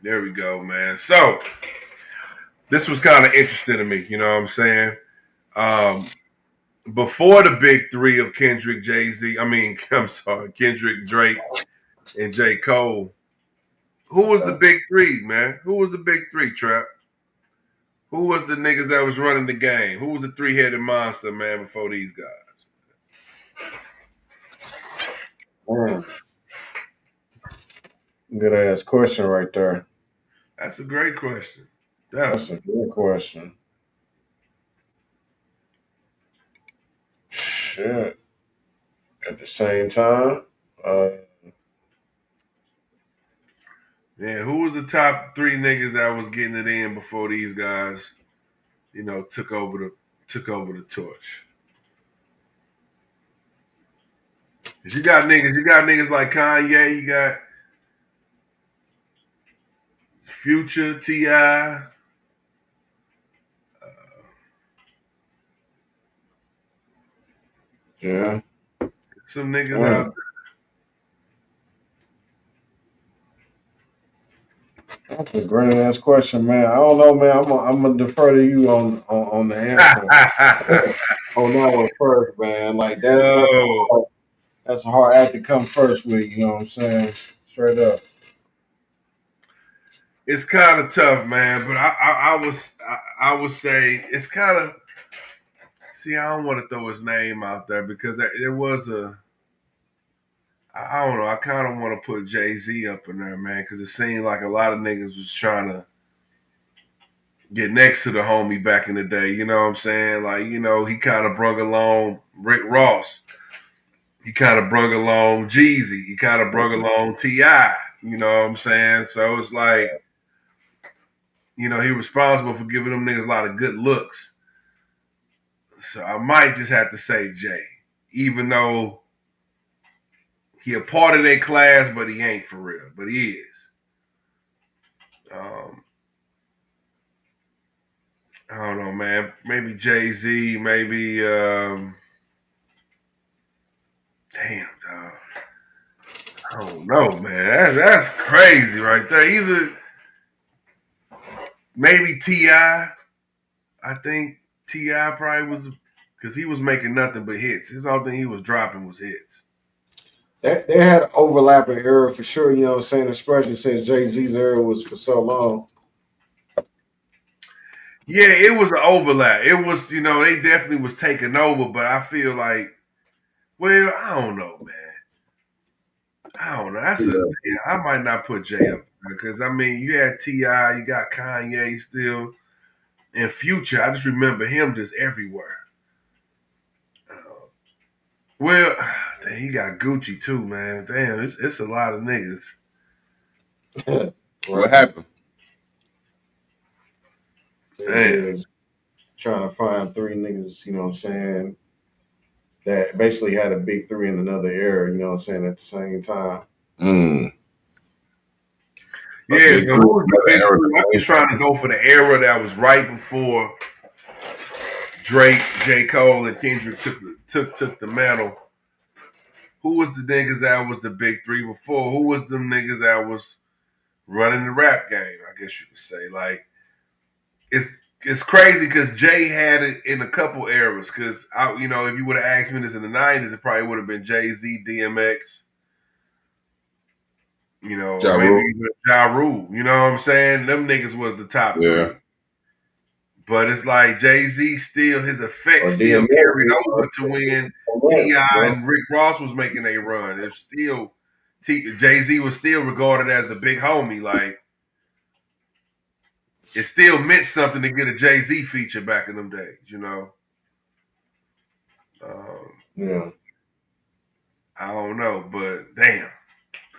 There we go, man. So this was kind of interesting to me. You know what I'm saying? Um, Before the big three of Kendrick, Jay Z, I mean, I'm sorry, Kendrick, Drake, and J. Cole, who was the big three, man? Who was the big three, Trap? Who was the niggas that was running the game? Who was the three-headed monster, man, before these guys? Man, good ass question right there. That's a great question. That's Definitely. a good question. Shit. At the same time, uh, Yeah, who was the top three niggas that was getting it in before these guys, took over the torch? 'Cause you got niggas like Kanye, you got Future, T.I., yeah. some niggas out Damn. That's a great ass question, man. I don't know, man. I'm gonna defer to you on the answer there. on that one first, man. Like Yo, that's a hard act to come first with. You know what I'm saying? Straight up. it's kind of tough, man. But I would say it's kind of. See, I don't want to throw his name out there because there was a. I don't know. I kind of want to put Jay Z up in there, man, because it seemed like a lot of niggas was trying to get next to the homie back in the day. You know what I'm saying? Like, he kind of brung along Rick Ross. He kind of brung along Jeezy. He kind of brung along T.I. You know what I'm saying? So it's like, he responsible for giving them niggas a lot of good looks. So I might just have to say Jay, even though he a part of their class, but he ain't for real. But he is. Um, I don't know, man. Maybe Jay Z. Maybe. Damn, dog. I don't know, man. That's crazy right there. Either maybe T.I. I think T.I. probably was because he was making nothing but hits. His only thing he was dropping was hits. They had overlapping era for sure. You know what I'm saying? Especially since Jay Z's era was for so long. Yeah, it was an overlap. It was, they definitely was taking over, but I feel like, well, I don't know, man. I don't know. Yeah, I might not put Jay up because I mean, you had T.I., you got Kanye still, and Future. I just remember him just everywhere. Uh, well, dang, he got Gucci too, man. Damn, it's a lot of niggas. What Right. happened? These Damn. niggas trying to find three niggas, you know what I'm saying, that basically had a big three in another era, you know what I'm saying, at the same time. Mm. A Yeah, big so three, who was the another big era. three? I'm just trying to go for the era that was right before Drake, J. Cole, and Kendrick took the mantle. Who was the niggas that was the big three before? Who was them niggas that was running the rap game? I guess you could say. Like it's it's crazy because Jay had it in a couple eras. Because if you would have asked me this in the '90s, it probably would have been Jay Z, DMX, or Ja maybe Rule. even Ja Rule. You know what I'm saying? Them niggas was the top Yeah. three. But it's like Jay Z still his effect Or still DMX, carried over to when you T.I. know? and Rick Ross was making a run. It's still Jay Z was still regarded as the big homie. Like it still meant something to get a Jay Z feature back in them days. Um, Yeah. I don't know, but damn.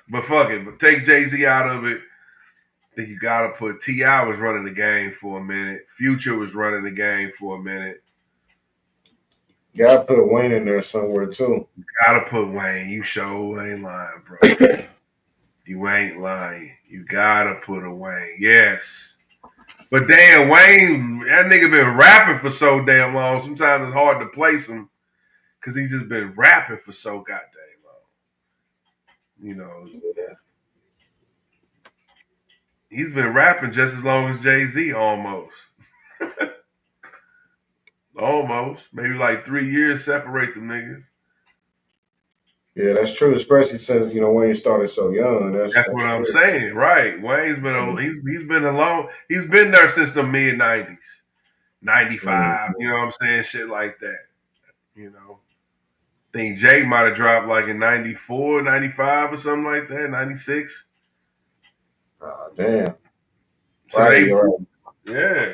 But fuck it. But take Jay Z out of it. I think you gotta put T.I. was running the game for a minute. Future was running the game for a minute. Gotta put Wayne in there somewhere too. Gotta put Wayne. You sure ain't lying, bro. You ain't lying. You gotta put a Wayne. Yes. But damn, Wayne, that nigga been rapping for so damn long. Sometimes it's hard to place him because he's just been rapping for so goddamn long. You know, Yeah. he's been rapping just as long as Jay-Z almost. Almost. Maybe like 3 years separate them niggas. Yeah, that's true. Especially since Wayne started so young. That's That's what I'm true. saying. Right. Wayne's been he's been alone. He's been there since the mid 90s. 95, Mm. you know what I'm saying? Shit like that. You know. I think Jay might have dropped like in 94, 95 or something like that, 96. Damn. So Right, they you're right. yeah.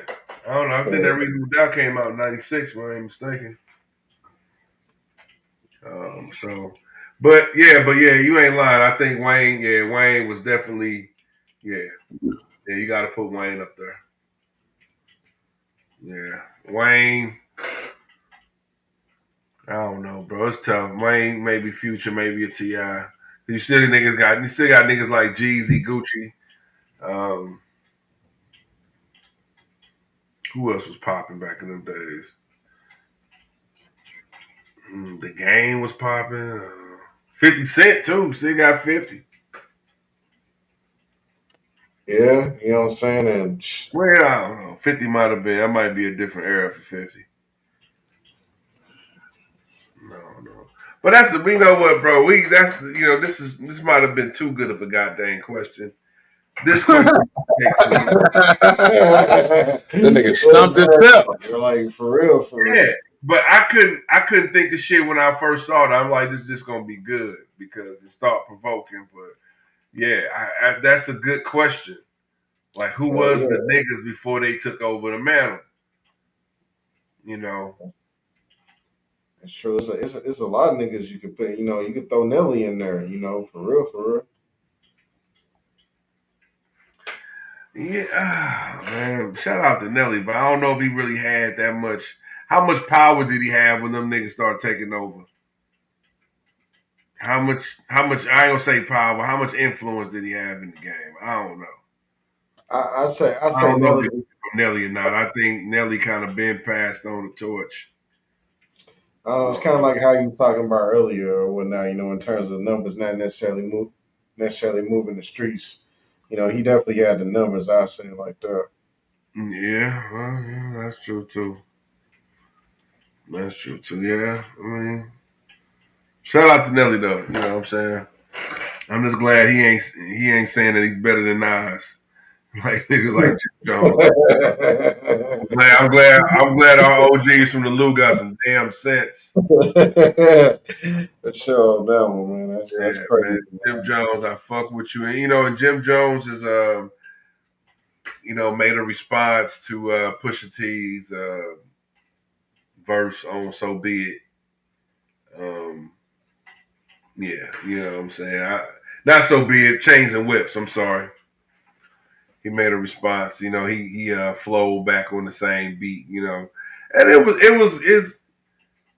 I don't know. I think that Reasonable Doubt came out in 96, if I ain't mistaken. So, but yeah, you ain't lying. I think Wayne was definitely, yeah, you got to put Wayne up there. Yeah, Wayne. I don't know, bro. It's tough. Wayne, maybe Future, maybe a Ti. You still got niggas like Jeezy, Gucci. Um, who else was popping back in them days? The Game was popping. 50 Cent too. Still got 50. Yeah, you know what I'm saying? And Well, I don't know. 50 might have been. That might be a different era for 50. No. But we know what, bro. This might have been too good of a goddamn question. This question takes some. That nigga stumped himself. You're like, for real, for real. Yeah, but I couldn't think of shit when I first saw it. I'm like, this is just gonna be good because it's thought provoking. But yeah, that's a good question. Like, who was Yeah, the niggas before they took over the mantle? You know, it's true. It's a lot of niggas you could put. You could throw Nelly in there. For real, for real. yeah, man. Shout out to Nelly, but I don't know if he really had that much. How much power did he have when them niggas started taking over? How much? How much? I ain't gonna say power. But how much influence did he have in the game? I don't know. I I say don't know if Nelly. it's from Nelly or not. I think Nelly kind of been passed on the torch. It's kind of like how you were talking about earlier or whatnot. In terms of numbers, not necessarily moving the streets. He definitely had the numbers. I say it like that. Yeah, well, yeah, that's true too. That's true too. Yeah, I mean, shout out to Nelly though. You know what I'm saying? I'm just glad he ain't saying that he's better than Nas. Like niggas like Jim Jones. I'm glad our OGs from the Lou got some damn sense. For sure, on that one, man. That's Yeah, crazy, man. Jim man. Jones, I fuck with you. And Jim Jones is made a response to Pusha T's verse on "So Be It." Yeah, you know what I'm saying. Not "So Be It," Chains and Whips. I'm sorry. He made a response. He flowed back on the same beat. And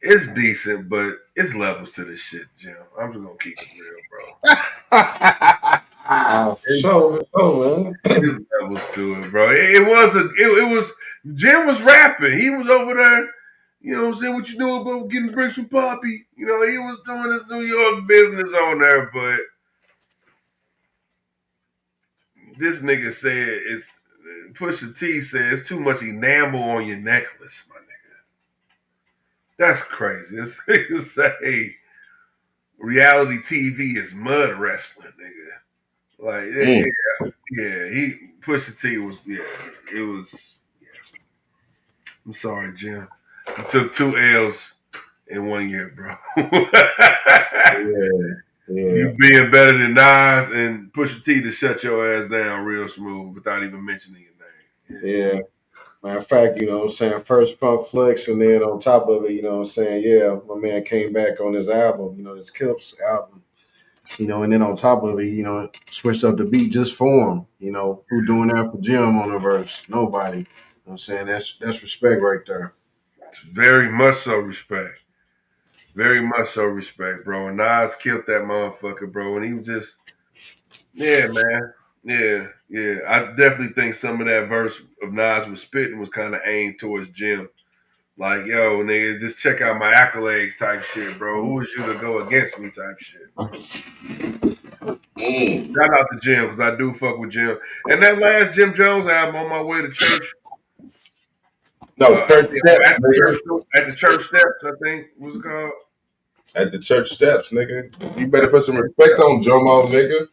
it's decent, but it's levels to this shit, Jim. I'm just gonna keep it real, bro. For sure, man. There's levels to it, bro. It was Jim was rapping. He was over there, you know what I'm saying, what you doing about getting bricks from Poppy? He was doing his New York business on there, but this nigga said it's Pusha T said it's too much enamel on your necklace, my nigga. That's crazy. This nigga say reality TV is mud wrestling, nigga. Like, he Pusha T was, it was. I'm sorry, Jim. You took 2 L's in 1 year, bro. Yeah, yeah. You being better than Nas and Pusha T to shut your ass down real smooth without even mentioning your name. Yeah. Matter of fact, what I'm saying, first pump flex, and then on top of it, what I'm saying, yeah, my man came back on his album, his Clips album, and then on top of it, switched up the beat just for him. Who doing that for Jim on the verse? Nobody. I'm saying that's respect right there. It's very much so respect. Very much so respect, bro. And Nas killed that motherfucker, bro. And he was just, yeah, man. Yeah. I definitely think some of that verse of Nas was spitting was kind of aimed towards Jim. Like, yo, nigga, just check out my accolades type shit, bro. Who is you to go against me type shit? Shout out to Jim because I do fuck with Jim. And that last Jim Jones album, On My Way to Church. No, church steps, nigga. At the church steps, I think. What's it called? At the church steps, nigga. You better put some respect on Jomo, nigga.